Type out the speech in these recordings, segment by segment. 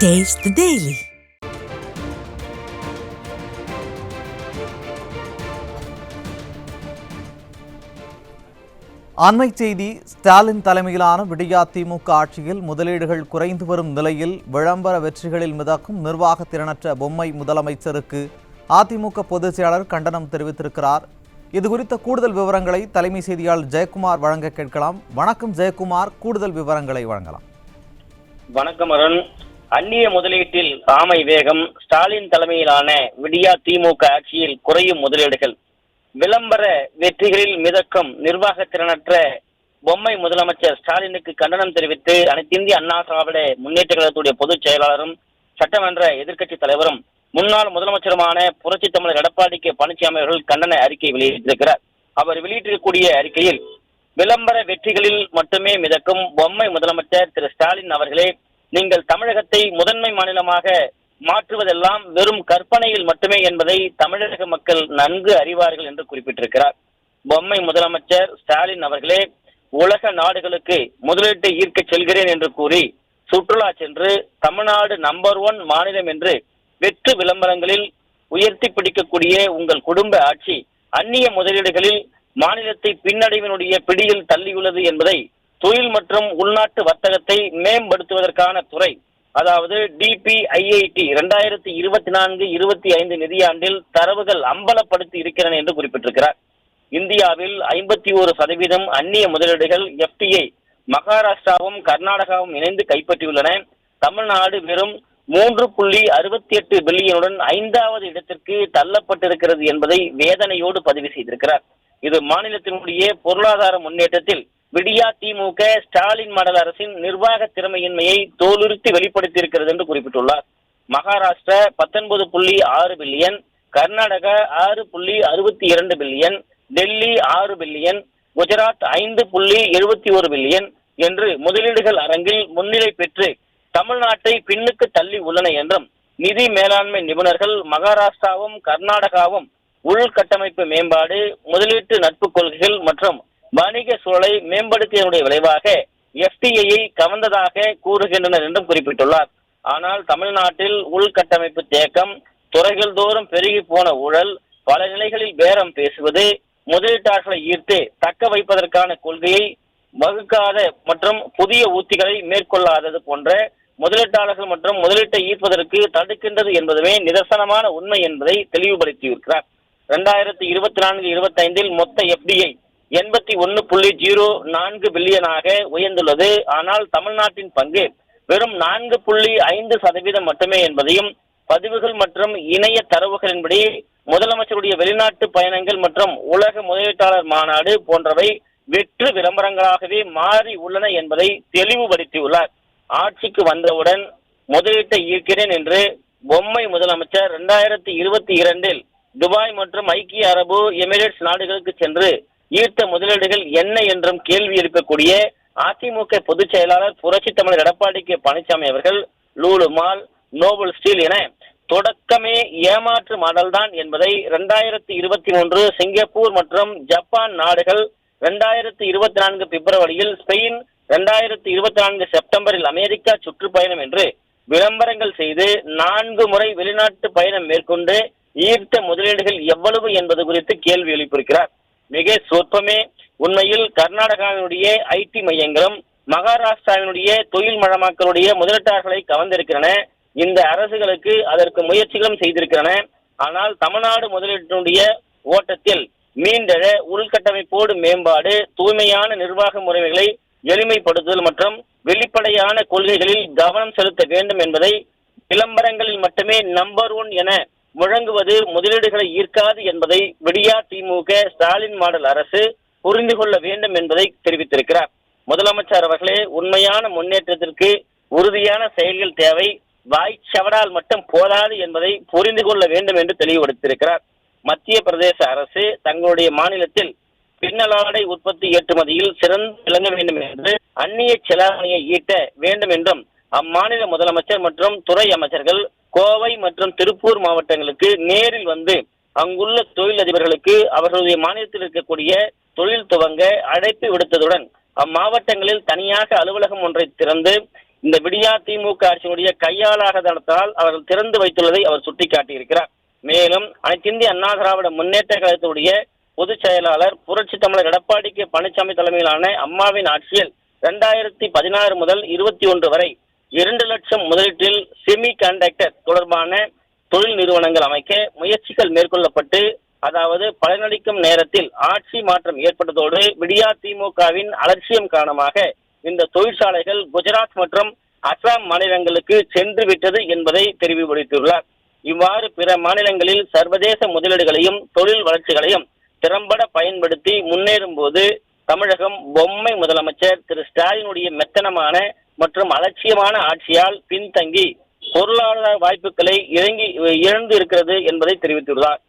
Taste the Daily. அண்மை செய்தி. ஸ்டாலின் தலைமையிலான விடியா திமுக ஆட்சியில் முதலீடுகள் குறைந்து வரும் நிலையில் விளம்பர வெற்றிகளில் மிதக்கும் நிர்வாக திறனற்ற பொம்மை முதலமைச்சருக்கு அதிமுக பொதுச் செயலாளர் கண்டனம் தெரிவித்திருக்கிறார். இதுகுறித்த கூடுதல் விவரங்களை தலைமை செய்தியாளர் ஜெயக்குமார் வழங்க கேட்கலாம். வணக்கம் ஜெயக்குமார், கூடுதல் விவரங்களை வழங்கலாம். வணக்கம் அருண். அந்நிய முதலீட்டில் ஆமை வேகம். ஸ்டாலின் தலைமையிலான விடியா திமுக ஆட்சியில் குறையும் முதலீடுகள், விளம்பர வெற்றிகளில் மிதக்கும் நிர்வாக திறனற்ற பொம்மை முதலமைச்சர் ஸ்டாலினுக்கு கண்டனம் தெரிவித்து அனைத்திந்திய அண்ணா திராவிட முன்னேற்ற கழகத்துடைய பொதுச் செயலாளரும் சட்டமன்ற எதிர்க்கட்சி தலைவரும் முன்னாள் முதலமைச்சருமான புரட்சி தமிழர் எடப்பாடி கே பழனிசாமி அவர்கள் கண்டன அறிக்கை வெளியிட்டிருக்கிறார். அவர் வெளியிட்டிருக்கக்கூடிய அறிக்கையில், விளம்பர வெற்றிகளில் மட்டுமே மிதக்கும் பொம்மை முதலமைச்சர் திரு ஸ்டாலின் அவர்களே, நீங்கள் தமிழகத்தை முதன்மை மாநிலமாக மாற்றுவதெல்லாம் வெறும் கற்பனையில் மட்டுமே என்பதை தமிழக மக்கள் நன்கு அறிவார்கள் என்று குறிப்பிட்டிருக்கிறார். பொம்மை முதலமைச்சர் ஸ்டாலின் அவர்களே, உலக நாடுகளுக்கு முதலீட்டை ஈர்க்க செல்கிறேன் என்று கூறி சுற்றுலா சென்று தமிழ்நாடு நம்பர் 1 மாநிலம் என்று வெற்று விளம்பரங்களில் உயர்த்தி பிடிக்கக்கூடிய உங்கள் குடும்ப ஆட்சி அந்நிய முதலீடுகளில் மாநிலத்தை பின்னடைவினுடைய பிடியில் தள்ளியுள்ளது என்பதை தொழில் மற்றும் உள்நாட்டு வர்த்தகத்தை மேம்படுத்துவதற்கான துறை, அதாவது DPIIT 2024-25 நிதியாண்டில் தரவுகள் அம்பலப்படுத்தி இருக்கிறன என்று குறிப்பிட்டிருக்கிறார். இந்தியாவில் 51% அந்நிய முதலீடுகள் FDI மகாராஷ்டிராவும் கர்நாடகாவும் இணைந்து கைப்பற்றியுள்ளன. தமிழ்நாடு வெறும் 3.68 பில்லியனுடன் 5வது இடத்திற்கு தள்ளப்பட்டிருக்கிறது என்பதை வேதனையோடு பதிவு செய்திருக்கிறார். இது மாநிலத்தினுடைய பொருளாதார முன்னேற்றத்தில் விடியா திமுக ஸ்டாலின் மாடல் அரசின் நிர்வாக திறமையின்மையை தோலுறுத்தி வெளிப்படுத்தி இருக்கிறது என்று குறிப்பிட்டுள்ளார். Maharashtra 19.6 billion, Karnataka 6.62 billion, Delhi 6 billion, Gujarat 5.71 billion என்று முதலீடுகள் அரங்கில் முன்னிலை பெற்று தமிழ்நாட்டை பின்னுக்கு தள்ளி உள்ளன என்றும், நிதி மேலாண்மை நிபுணர்கள் மகாராஷ்டிராவும் கர்நாடகாவும் உள்கட்டமைப்பு மேம்பாடு, முதலீட்டு நட்பு கொள்கைகள் மற்றும் வணிக சூழலை மேம்படுத்தியதனுடைய விளைவாக FDIயை கவர்ந்ததாக கூறுகின்றனர் என்றும் குறிப்பிட்டுள்ளார். ஆனால் தமிழ்நாட்டில் உள்கட்டமைப்பு தேக்கம், துறைகள் தோறும் பெருகி போன ஊழல், பல நிலைகளில் பேரம் பேசுவது, முதலீட்டாளர்களை ஈர்த்து தக்க வைப்பதற்கான கொள்கையை வகுக்காத மற்றும் புதிய உத்திகளை மேற்கொள்ளாதது போன்ற முதலீட்டாளர்கள் மற்றும் முதலீட்டை ஈர்ப்பதற்கு தடுக்கின்றது என்பதுவே நிதர்சனமான உண்மை என்பதை தெளிவுபடுத்தியிருக்கிறார். 2024-25 மொத்த FDI 81.04 பில்லியனாக உயர்ந்துள்ளது. ஆனால் தமிழ்நாட்டின் பங்கு வெறும் 4.5% மட்டுமே என்பதையும், பதிவுகள் மற்றும் இணைய தரவுகளின்படி முதலமைச்சருடைய வெளிநாட்டு பயணங்கள் மற்றும் உலக முதலீட்டாளர் மாநாடு போன்றவை வெற்று விளம்பரங்களாகவே மாறி உள்ளன என்பதை தெளிவுபடுத்தியுள்ளார். ஆட்சிக்கு வந்தவுடன் முதலீட்டை ஈர்க்கிறேன் என்று பொம்மை முதலமைச்சர் 2022 துபாய் மற்றும் ஐக்கிய அரபு எமிரேட்ஸ் நாடுகளுக்கு சென்று ஈர்த்த முதலீடுகள் என்ன என்றும் கேள்வி எழுப்பக்கூடிய அதிமுக பொதுச் செயலாளர் புரட்சி தமிழர் எடப்பாடி கே பழனிசாமி அவர்கள் லூலு மால், நோபல் ஸ்டீல் என தொடக்கமே ஏமாற்று மாடல் தான் என்பதை 2023 சிங்கப்பூர் மற்றும் ஜப்பான் நாடுகள், 2024 பிப்ரவரியில் ஸ்பெயின், 2024 செப்டம்பரில் அமெரிக்கா சுற்றுப்பயணம் என்று விளம்பரங்கள் செய்து 4 முறை வெளிநாட்டு பயணம் மேற்கொண்டு ஈர்த்த முதலீடுகள் எவ்வளவு என்பது குறித்து கேள்வி எழுப்பியிருக்கிறார். மிக சொற்பமே. உண்மையில் கர்நாடகாவினுடைய IT மையங்களும் மகாராஷ்டிராவினுடைய தொழில் மயமாக்கலுடைய முதலீட்டாளர்களை கவர்ந்திருக்கின்றன. இந்த அரசுகளுக்கு அதற்கு முயற்சிகளும் செய்திருக்கின்றன. ஆனால் தமிழ்நாடு முதலீட்டினுடைய ஓட்டத்தில் மீண்டெழ உள்கட்டமைப்போடு மேம்பாடு, தூய்மையான நிர்வாக முறைகளை எளிமைப்படுத்துதல் மற்றும் வெளிப்படையான கொள்கைகளில் கவனம் செலுத்த வேண்டும் என்பதை, விளம்பரங்களில் மட்டுமே நம்பர் 1 என முழங்குவது முதலீடுகளை ஈர்க்காது என்பதை விடியா திமுக ஸ்டாலின் மாடல் அரசு புரிந்து கொள்ள வேண்டும் என்பதை தெரிவித்திருக்கிறார். முதலமைச்சர் அவர்களே, உண்மையான முன்னேற்றத்திற்கு உறுதியான செயல்கள் தேவை, வாய்ச்சவடால் மட்டும் போதாது என்பதை புரிந்து கொள்ள வேண்டும் என்று தெளிவுபடுத்தியிருக்கிறார். மத்திய பிரதேச அரசு தங்களுடைய மாநிலத்தில் பின்னலாடை உற்பத்தி ஏற்றுமதியில் சிறந்து விளங்க வேண்டும் என்று அந்நிய செலாவணியை ஈட்ட வேண்டும் என்றும் அம்மாநில முதலமைச்சர் மற்றும் துறை அமைச்சர்கள் கோவை மற்றும் திருப்பூர் மாவட்டங்களுக்கு நேரில் வந்து அங்குள்ள தொழிலதிபர்களுக்கு அவர்களுடைய மாநிலத்தில் இருக்கக்கூடிய தொழில் துவங்க அழைப்பு விடுத்ததுடன் அம்மாவட்டங்களில் தனியாக அலுவலகம் ஒன்றை திறந்து இந்த விடியா திமுக ஆட்சியினுடைய கையாளாகதனத்தால் அவர்கள் திறந்து வைத்துள்ளதை அவர் சுட்டிக்காட்டியிருக்கிறார். மேலும் அனைத்திந்திய அண்ணா திராவிட முன்னேற்ற கழகத்துடைய பொதுச் செயலாளர் புரட்சி தமிழர் எடப்பாடி கே பழனிசாமி தலைமையிலான அம்மாவின் ஆட்சியில் 2016 முதல் 21 வரை 2 லட்சம் முதலீட்டில் செமி கண்டக்டர் தொடர்பான தொழில் நிறுவனங்கள் அமைக்க முயற்சிகள் மேற்கொள்ளப்பட்டு, அதாவது பலனளிக்கும் நேரத்தில் ஆட்சி மாற்றம் ஏற்பட்டதோடு விடியா திமுகவின் அலட்சியம் காரணமாக இந்த தொழிற்சாலைகள் குஜராத் மற்றும் அசாம் மாநிலங்களுக்கு சென்று விட்டது என்பதை தெரிவித்துள்ளார். இவ்வாறு பிற மாநிலங்களில் சர்வதேச முதலீடுகளையும் தொழில் வளர்ச்சிகளையும் திறம்பட பயன்படுத்தி முன்னேறும் போது தமிழகம் பொம்மை முதலமைச்சர் திரு ஸ்டாலினுடைய மெத்தனமான மற்றும் அலட்சியமான ஆட்சியால் பின்தங்கி பொருளாதார வாய்ப்புகளை இழந்து இருக்கிறது என்பதை தெரிவித்துள்ளார்.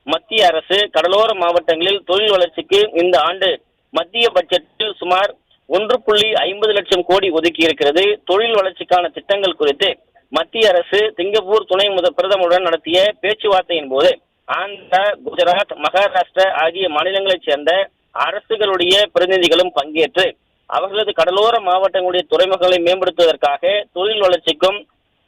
மத்திய அரசு கடலோர மாவட்டங்களில் தொழில் வளர்ச்சிக்கு இந்த ஆண்டு மத்திய பட்ஜெட்டில் சுமார் 1.50 லட்சம் கோடி ஒதுக்கி இருக்கிறது. தொழில் வளர்ச்சிக்கான திட்டங்கள் குறித்து மத்திய அரசு சிங்கப்பூர் துணை பிரதமருடன் நடத்திய பேச்சுவார்த்தையின் போது ஆந்திரா, குஜராத், மகாராஷ்டிரா ஆகிய மாநிலங்களைச் சேர்ந்த அரசுகளுடைய பிரதிநிதிகளும் பங்கேற்று அவர்களது கடலோர மாவட்டங்களுடைய துறைமுகங்களை மேம்படுத்துவதற்காக தொழில் வளர்ச்சிக்கும்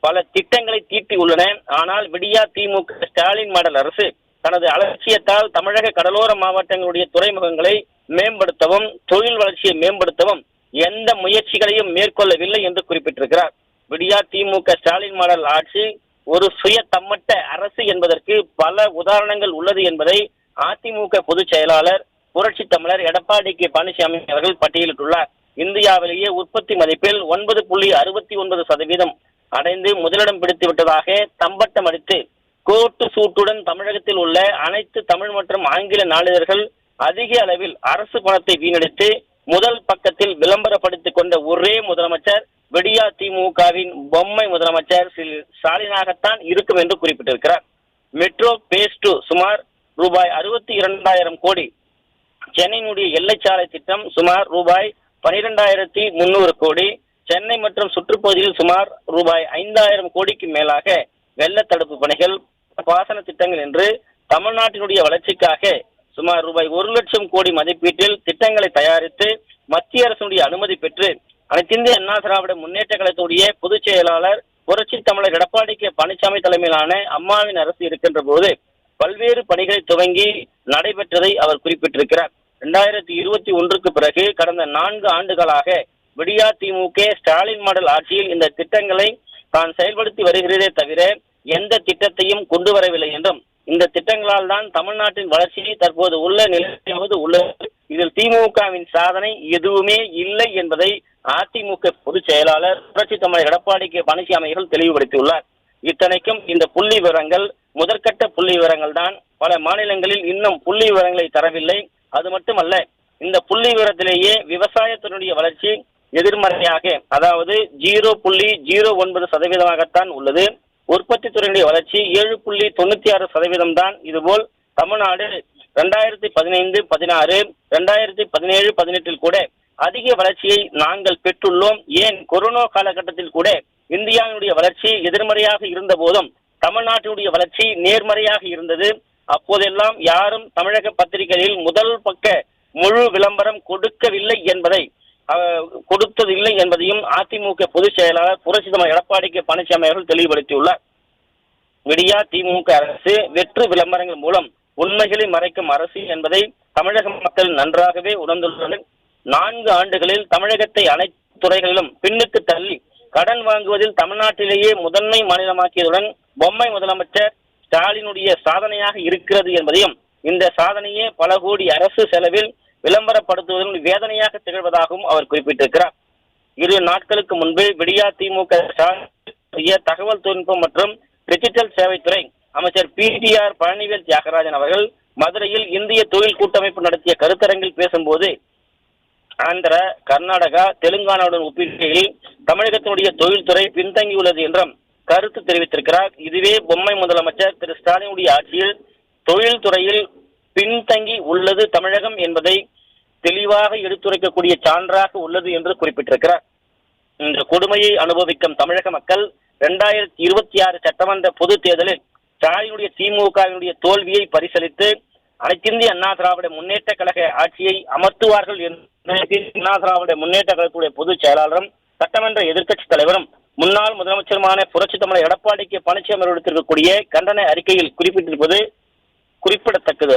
பல திட்டங்களை தீட்டியுள்ளன. ஆனால் விடியா திமுக ஸ்டாலின் மாடல் அரசு தனது அலட்சியத்தால் தமிழக கடலோர மாவட்டங்களுடைய துறைமுகங்களை மேம்படுத்தவும் தொழில் வளர்ச்சியை மேம்படுத்தவும் எந்த முயற்சிகளையும் மேற்கொள்ளவில்லை என்று குறிப்பிட்டிருக்கிறார். விடியா திமுக ஸ்டாலின் மாடல் ஆட்சி ஒரு சுய தம்மட்ட அரசு என்பதற்கு பல உதாரணங்கள் உள்ளது என்பதை அதிமுக பொதுச் செயலாளர் புரட்சி தமிழர் எடப்பாடி கே பழனிசாமி அவர்கள் பட்டியலிட்டுள்ளார். இந்தியாவிலேயே உற்பத்தி மதிப்பில் 9.69% அடைந்து முதலிடம் பிடித்து விட்டதாக தம்பட்டம் அடித்து கோட்டு சூட்டுடன் தமிழகத்தில் உள்ள அனைத்து தமிழ் மற்றும் ஆங்கில நாளிதழ்கள் அதிக அளவில் அரசு பணத்தை வீணடித்து முதல் பக்கத்தில் விளம்பரப்படுத்திக் கொண்ட ஒரே முதலமைச்சர் விடியா திமுகவின் பொம்மை முதலமைச்சர் ஸ்டாலினாகத்தான் இருக்கும் என்று குறிப்பிட்டிருக்கிறார். மெட்ரோ பேஸ் 2 சுமார் ரூபாய் 62,000 கோடி, சென்னையினுடைய எல்லைச்சாலை திட்டம் சுமார் ரூபாய் 12,300 கோடி, சென்னை மற்றும் சுற்றுப்பகுதியில் சுமார் ரூபாய் 5,000 கோடிக்கு மேலாக வெள்ள தடுப்பு பணிகள், பாசன திட்டங்கள் என்று தமிழ்நாட்டினுடைய வளர்ச்சிக்காக சுமார் ரூபாய் 1 லட்சம் கோடி மதிப்பீட்டில் திட்டங்களை தயாரித்து மத்திய அரசுடைய அனுமதி பெற்று அனைத்திந்திய அண்ணா திராவிட முன்னேற்ற கழகத்துடைய பொதுச் செயலாளர் புரட்சி தமிழர் எடப்பாடி கே பழனிசாமி தலைமையிலான அம்மாவின் அரசு இருக்கின்ற போது பல்வேறு பணிகளை துவங்கி நடைபெற்றதை அவர் குறிப்பிட்டிருக்கிறார். 2021 பிறகு கடந்த 4 ஆண்டுகளாக விடியா திமுக ஸ்டாலின் மாடல் ஆட்சியில் இந்த திட்டங்களை தான் செயல்படுத்தி வருகிறதே தவிர எந்த திட்டத்தையும் கொண்டு வரவில்லை என்றும், இந்த திட்டங்களால் தான் தமிழ்நாட்டின் வளர்ச்சி தற்போது உள்ள நிலையாவது உள்ளது, இதில் திமுகவின் சாதனை எதுவுமே இல்லை என்பதை அதிமுக பொதுச் செயலாளர் புரட்சி தமிழர் எடப்பாடி கே பழனிசாமி அவர்கள் தெளிவுபடுத்தியுள்ளார். இத்தனைக்கும் இந்த புள்ளி விவரங்கள் முதற்கட்ட புள்ளி விவரங்கள் தான். பல மாநிலங்களில் இன்னும் புள்ளி விவரங்களை தரவில்லை. அது மட்டுமல்ல, இந்த புள்ளி விவரத்திலேயே விவசாயத்தினுடைய வளர்ச்சி எதிர்மறையாக, அதாவது 0.09% உள்ளது. உற்பத்தி துறையினுடைய வளர்ச்சி 7.96% தான். இதுபோல் தமிழ்நாடு 2015-16, 2017-18 கூட அதிக வளர்ச்சியை நாங்கள் பெற்றுள்ளோம். ஏன் கொரோனா காலகட்டத்தில் கூட இந்தியாவினுடைய வளர்ச்சி எதிர்மறையாக இருந்த போதும் தமிழ்நாட்டினுடைய வளர்ச்சி நேர்மறையாக இருந்தது. அப்போதெல்லாம் யாரும் தமிழக பத்திரிகைகளில் முதல் பக்க முழு விளம்பரம் கொடுத்ததில்லை என்பதையும் அதிமுக பொதுச் செயலாளர் புரட்சி தமிழர் எடப்பாடி கே பழனிசாமி அவர்கள் தெளிவுபடுத்தியுள்ளார். விடியா திமுக அரசு வெற்று விளம்பரங்கள் மூலம் உண்மைகளை மறைக்கும் அரசு என்பதை தமிழக மக்கள் நன்றாகவே உணர்ந்துள்ளனர். 4 ஆண்டுகளில் தமிழகத்தை அனைத்து துறைகளிலும் பின்னுக்கு தள்ளி கடன் வாங்குவதில் தமிழ்நாட்டிலேயே முதன்மை மாநிலமாக்கியதுடன் பொம்மை முதலமைச்சர் ஸ்டாலினுடைய சாதனையாக இருக்கிறது என்பதையும், இந்த சாதனையே பல கோடி அரசு செலவில் விளம்பரப்படுத்துவதன் வேதனையாக திகழ்வதாகவும் அவர் குறிப்பிட்டிருக்கிறார். 2 நாட்களுக்கு முன்பு விடியா திமுக தகவல் தொழில்நுட்பம் மற்றும் டிஜிட்டல் சேவைத்துறை அமைச்சர் PTR பழனிவேல் தியாகராஜன் அவர்கள் மதுரையில் இந்திய தொழில் கூட்டமைப்பு நடத்திய கருத்தரங்கில் பேசும்போது ஆந்திரா, கர்நாடகா, தெலுங்கானாவுடன் ஒப்பிடுகையில் தமிழகத்தினுடைய தொழில்துறை பின்தங்கியுள்ளது என்றும் கருத்து தெரிவித்திருக்கிறார். இதுவே பொம்மை முதலமைச்சர் திரு ஸ்டாலினுடைய ஆட்சியில் தொழில்துறையில் பின்தங்கி உள்ளது தமிழகம் என்பதை தெளிவாக எடுத்துரைக்கக்கூடிய சான்றாக உள்ளது என்று குறிப்பிட்டிருக்கிறார். இந்த கொடுமையை அனுபவிக்கும் தமிழக மக்கள் 2026 சட்டமன்ற பொது தேர்தலில் ஸ்டாலினுடைய திமுகவினுடைய தோல்வியை பரிசீலித்து அனைத்திந்திய அண்ணா திராவிட முன்னேற்ற கழக ஆட்சியை அமர்த்துவார்கள் என்று அண்ணா திராவிட முன்னேற்ற கழகத்துடைய பொதுச் செயலாளரும் சட்டமன்ற எதிர்க்கட்சி தலைவரும் முன்னாள் முதலமைச்சருமான புரட்சி தமிழர் எடப்பாடி கே பழனிசாமி விடுத்திருக்கக்கூடிய கண்டன அறிக்கையில் குறிப்பிட்டிருப்பது குறிப்பிடத்தக்கது.